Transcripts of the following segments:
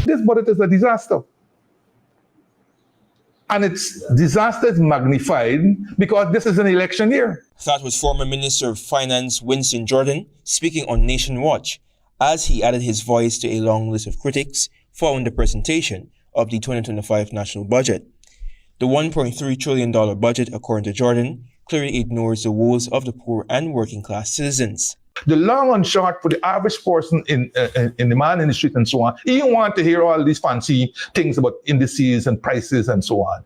This budget is a disaster. And its disaster is magnified because this is an election year. That was former Minister of Finance Winston Jordan speaking on Nation Watch as he added his voice to a long list of critics following the presentation of the 2025 national budget. The $1.3 trillion budget, according to Jordan, clearly ignores the woes of the poor and working class citizens. The long and short for the average person in the man in the street and so on, he don't want to hear all these fancy things about indices and prices and so on.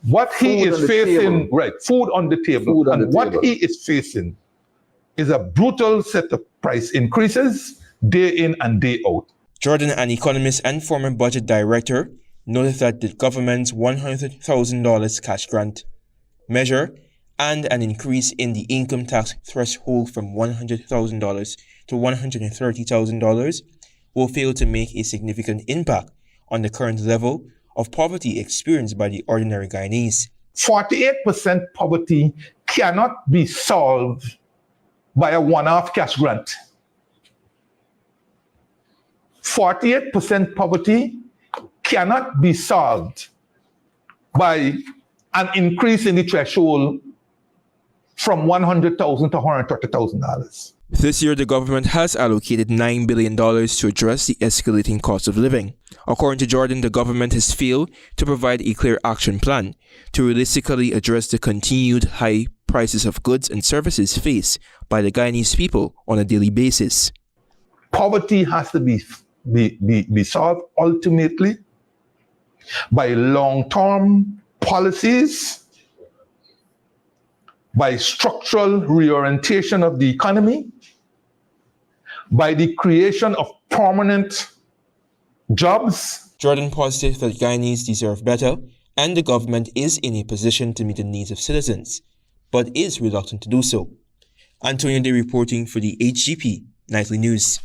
What he is facing, right, food on the table, and what he is facing is a brutal set of price increases day in and day out. Jordan, an economist and former budget director, noted that the government's $100,000 cash grant measure and an increase in the income tax threshold from $100,000 to $130,000 will fail to make a significant impact on the current level of poverty experienced by the ordinary Guyanese. 48% poverty cannot be solved by a one-off cash grant. 48% poverty cannot be solved by an increase in the threshold from $100,000 to $130,000. This year, the government has allocated $9 billion to address the escalating cost of living. According to Jordan, the government has failed to provide a clear action plan to realistically address the continued high prices of goods and services faced by the Guyanese people on a daily basis. Poverty has to be solved ultimately by long-term policies, by structural reorientation of the economy, by the creation of permanent jobs. Jordan positive that Guyanese deserve better and the government is in a position to meet the needs of citizens, but is reluctant to do so. Antonio Day reporting for the HGP Nightly News.